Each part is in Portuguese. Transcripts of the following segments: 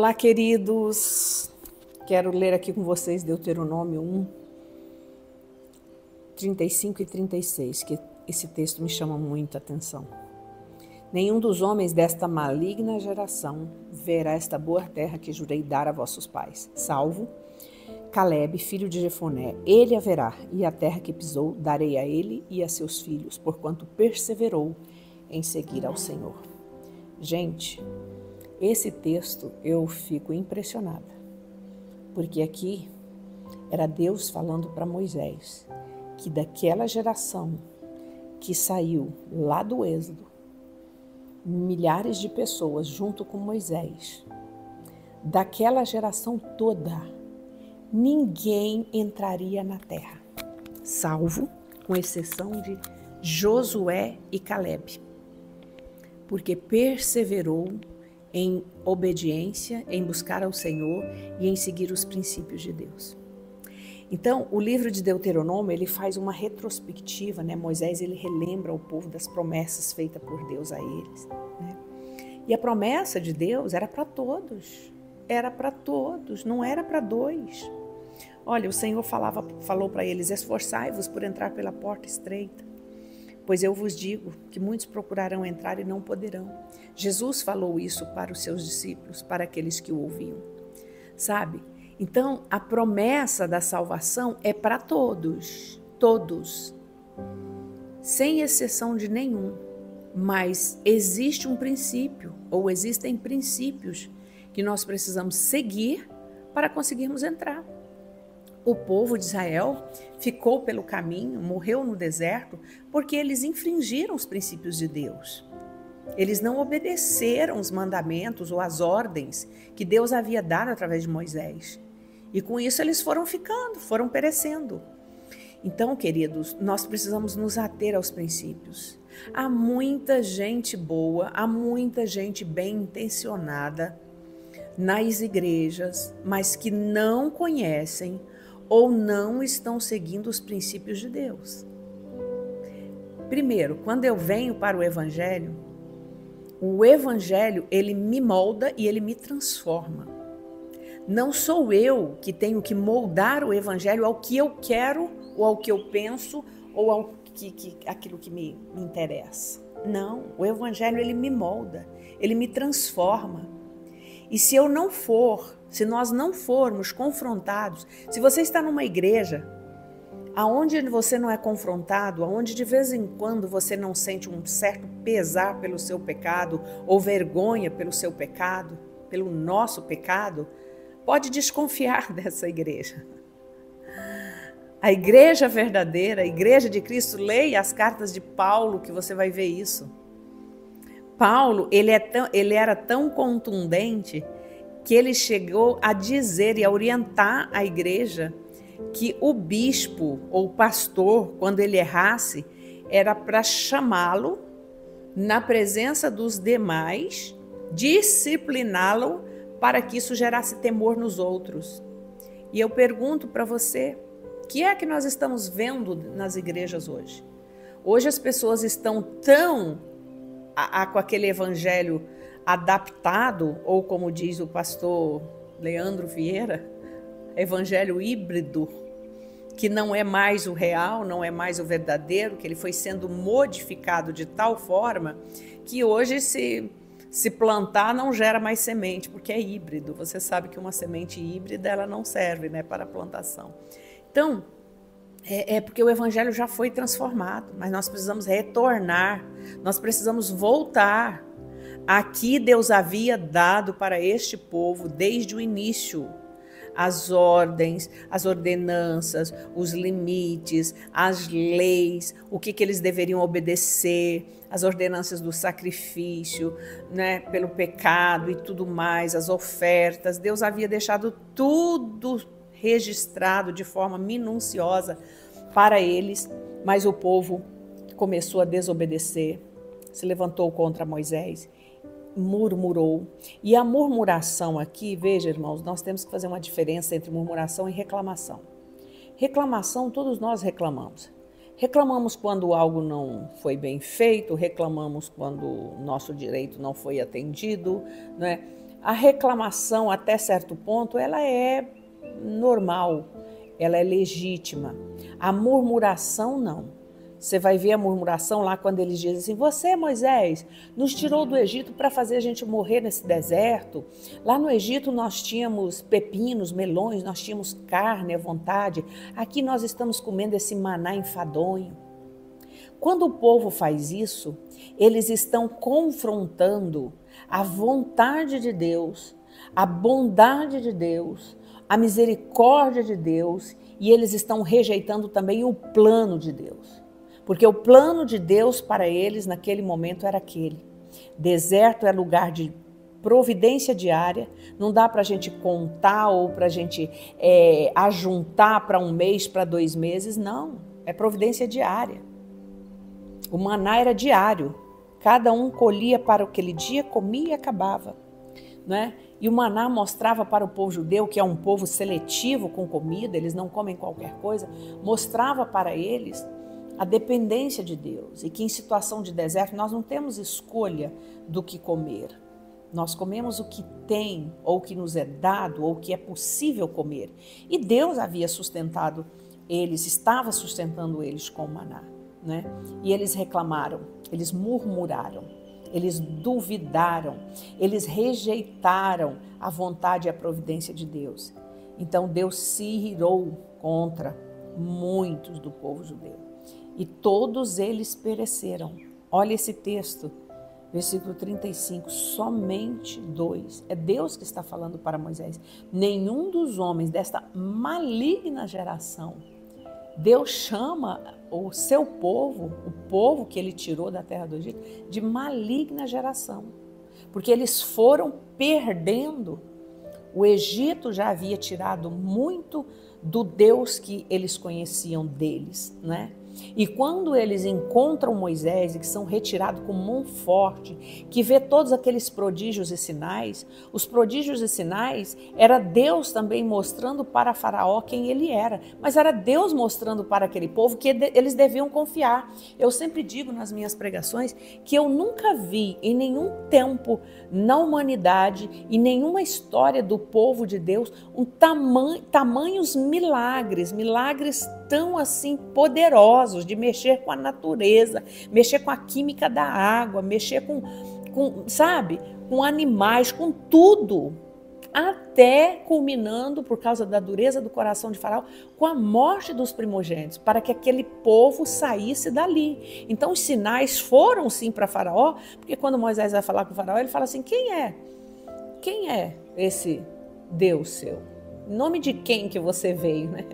Olá, queridos. Quero ler aqui com vocês Deuteronômio 1, 35 e 36, que esse texto me chama muita atenção. Nenhum dos homens desta maligna geração verá esta boa terra que jurei dar a vossos pais, salvo Caleb, filho de Jefoné. Ele a verá, e a terra que pisou darei a ele e a seus filhos, porquanto perseverou em seguir ao Senhor. Gente, esse texto eu fico impressionada, porque aqui era Deus falando para Moisés que daquela geração que saiu lá do Êxodo, milhares de pessoas junto com Moisés, daquela geração toda, ninguém entraria na terra, salvo, com exceção de Josué e Caleb, porque perseverou em obediência, em buscar ao Senhor e em seguir os princípios de Deus. Então, o livro de Deuteronômio, ele faz uma retrospectiva, né? Moisés, ele relembra ao povo das promessas feitas por Deus a eles, né? E a promessa de Deus era para todos, não era para dois. Olha, o Senhor falou para eles: esforçai-vos por entrar pela porta estreita, pois eu vos digo que muitos procurarão entrar e não poderão. Jesus falou isso para os seus discípulos, para aqueles que o ouviam. Sabe? Então, a promessa da salvação é para todos, sem exceção de nenhum. Mas existe um princípio, ou existem princípios que nós precisamos seguir para conseguirmos entrar. O povo de Israel ficou pelo caminho, morreu no deserto, porque eles infringiram os princípios de Deus. Eles não obedeceram os mandamentos ou as ordens que Deus havia dado através de Moisés. E com isso eles foram perecendo. Então, queridos, nós precisamos nos ater aos princípios. Há muita gente boa, há muita gente bem intencionada nas igrejas, mas que não conhecem ou não estão seguindo os princípios de Deus. Primeiro, quando eu venho para o Evangelho, ele me molda e ele me transforma. Não sou eu que tenho que moldar o Evangelho ao que eu quero, ou ao que eu penso, ou ao aquilo que me interessa. Não, o Evangelho ele me molda, ele me transforma. E se nós não formos confrontados, se você está numa igreja aonde você não é confrontado, aonde de vez em quando você não sente um certo pesar pelo seu pecado ou vergonha pelo seu pecado, pelo nosso pecado, pode desconfiar dessa igreja. A igreja verdadeira, a igreja de Cristo, leia as cartas de Paulo que você vai ver isso. Paulo, ele era tão contundente que ele chegou a dizer e a orientar a igreja que o bispo ou pastor, quando ele errasse, era para chamá-lo na presença dos demais, discipliná-lo para que isso gerasse temor nos outros. E eu pergunto para você, o que é que nós estamos vendo nas igrejas hoje? Hoje as pessoas estão tão com aquele evangelho adaptado, ou como diz o pastor Leandro Vieira, evangelho híbrido, que não é mais o real, não é mais o verdadeiro, que ele foi sendo modificado de tal forma que hoje se plantar não gera mais semente, porque é híbrido. Você sabe que uma semente híbrida ela não serve, né, para a plantação. Então, é porque o evangelho já foi transformado, mas nós precisamos retornar, nós precisamos voltar aqui. Deus havia dado para este povo desde o início as ordens, as ordenanças, os limites, as leis, o que eles deveriam obedecer, as ordenanças do sacrifício, né, pelo pecado e tudo mais, as ofertas. Deus havia deixado tudo registrado de forma minuciosa para eles, mas o povo começou a desobedecer, se levantou contra Moisés, murmurou. E a murmuração aqui, veja, irmãos, nós temos que fazer uma diferença entre murmuração e reclamação. Reclamação, todos nós reclamamos. Reclamamos quando algo não foi bem feito, reclamamos quando o nosso direito não foi atendido, né? A reclamação, até certo ponto, ela é normal, ela é legítima. A murmuração, não. Você vai ver a murmuração lá quando eles dizem assim: você, Moisés, nos tirou do Egito para fazer a gente morrer nesse deserto. Lá no Egito nós tínhamos pepinos, melões, nós tínhamos carne à vontade. Aqui nós estamos comendo esse maná enfadonho. Quando o povo faz isso, eles estão confrontando a vontade de Deus, a bondade de Deus, a misericórdia de Deus, e eles estão rejeitando também o plano de Deus. Porque o plano de Deus para eles naquele momento era aquele. Deserto é lugar de providência diária, não dá para a gente contar ou para a gente ajuntar para 1 mês, para 2 meses, não. É providência diária. O maná era diário. Cada um colhia para aquele dia, comia e acabava. Né? E o maná mostrava para o povo judeu, que é um povo seletivo com comida, eles não comem qualquer coisa, mostrava para eles a dependência de Deus e que em situação de deserto nós não temos escolha do que comer. Nós comemos o que tem, ou o que nos é dado, ou o que é possível comer. E Deus havia sustentado eles, estava sustentando eles com o maná. Né? E eles reclamaram, eles murmuraram, eles duvidaram, eles rejeitaram a vontade e a providência de Deus. Então Deus se irou contra muitos do povo judeu. E todos eles pereceram. Olha esse texto, versículo 35, somente 2. É Deus que está falando para Moisés. Nenhum dos homens desta maligna geração. Deus chama o seu povo, o povo que ele tirou da terra do Egito, de maligna geração. Porque eles foram perdendo. O Egito já havia tirado muito do Deus que eles conheciam deles, né? E quando eles encontram Moisés e que são retirados com mão forte, que vê todos aqueles prodígios e sinais, os prodígios e sinais era Deus também mostrando para Faraó quem ele era, mas era Deus mostrando para aquele povo que eles deviam confiar. Eu sempre digo nas minhas pregações que eu nunca vi em nenhum tempo na humanidade e nenhuma história do povo de Deus tamanhos milagres tão assim poderosos de mexer com a natureza, mexer com a química da água, mexer com animais, com tudo, até culminando, por causa da dureza do coração de Faraó, com a morte dos primogênitos, para que aquele povo saísse dali. Então os sinais foram sim para Faraó, porque quando Moisés vai falar com o Faraó, ele fala assim: quem é esse Deus seu? Em nome de quem que você veio, né?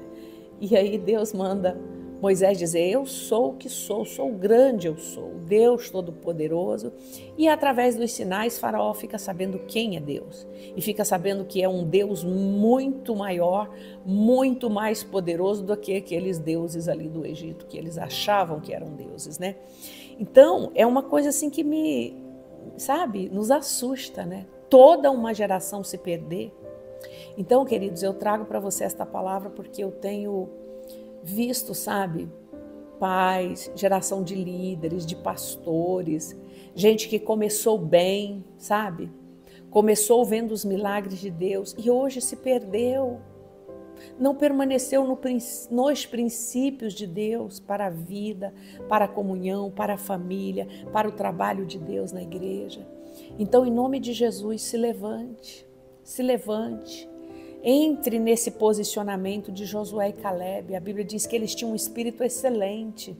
E aí Deus manda Moisés dizer: eu sou o que sou grande eu sou, Deus Todo-Poderoso. E através dos sinais, Faraó fica sabendo quem é Deus. E fica sabendo que é um Deus muito maior, muito mais poderoso do que aqueles deuses ali do Egito, que eles achavam que eram deuses, né? Então, é uma coisa assim que nos assusta, né? Toda uma geração se perder. Então, queridos, eu trago para você esta palavra porque eu tenho visto, pais, geração de líderes, de pastores, gente que começou bem, começou vendo os milagres de Deus e hoje se perdeu, não permaneceu nos princípios de Deus para a vida, para a comunhão, para a família, para o trabalho de Deus na igreja. Então, em nome de Jesus, se levante, entre nesse posicionamento de Josué e Calebe. A Bíblia diz que eles tinham um espírito excelente.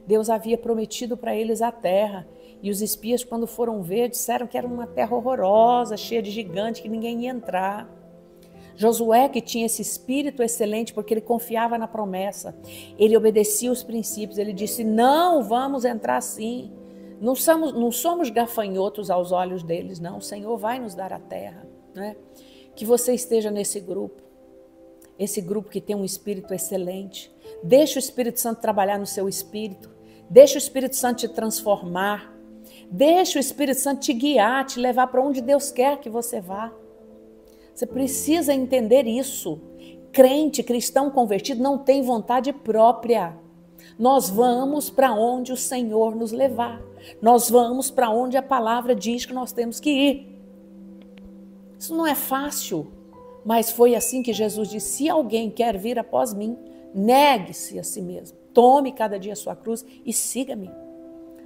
Deus havia prometido para eles a terra. E os espias, quando foram ver, disseram que era uma terra horrorosa, cheia de gigantes, que ninguém ia entrar. Josué, que tinha esse espírito excelente, porque ele confiava na promessa. Ele obedecia os princípios. Ele disse: não, vamos entrar sim. Não somos gafanhotos aos olhos deles, não. O Senhor vai nos dar a terra, né? Que você esteja nesse grupo, esse grupo que tem um espírito excelente. Deixa o Espírito Santo trabalhar no seu espírito, deixa o Espírito Santo te transformar, deixa o Espírito Santo te guiar, te levar para onde Deus quer que você vá. Você precisa entender isso. Crente, cristão convertido não tem vontade própria. Nós vamos para onde o Senhor nos levar, nós vamos para onde a palavra diz que nós temos que ir. Isso não é fácil, mas foi assim que Jesus disse: se alguém quer vir após mim, negue-se a si mesmo, tome cada dia a sua cruz e siga-me.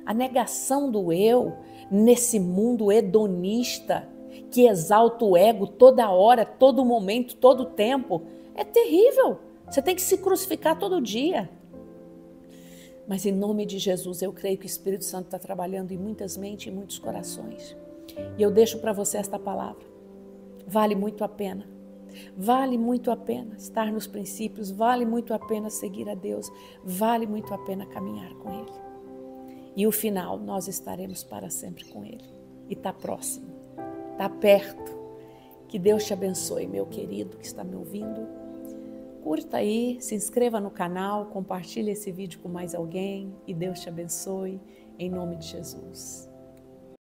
A negação do eu nesse mundo hedonista que exalta o ego toda hora, todo momento, todo tempo, é terrível. Você tem que se crucificar todo dia. Mas em nome de Jesus, eu creio que o Espírito Santo está trabalhando em muitas mentes e muitos corações. E eu deixo para você esta palavra. Vale muito a pena. Vale muito a pena estar nos princípios, vale muito a pena seguir a Deus, vale muito a pena caminhar com Ele. E o final, nós estaremos para sempre com Ele. E está próximo, está perto. Que Deus te abençoe, meu querido que está me ouvindo. Curta aí, se inscreva no canal, compartilhe esse vídeo com mais alguém e Deus te abençoe, em nome de Jesus.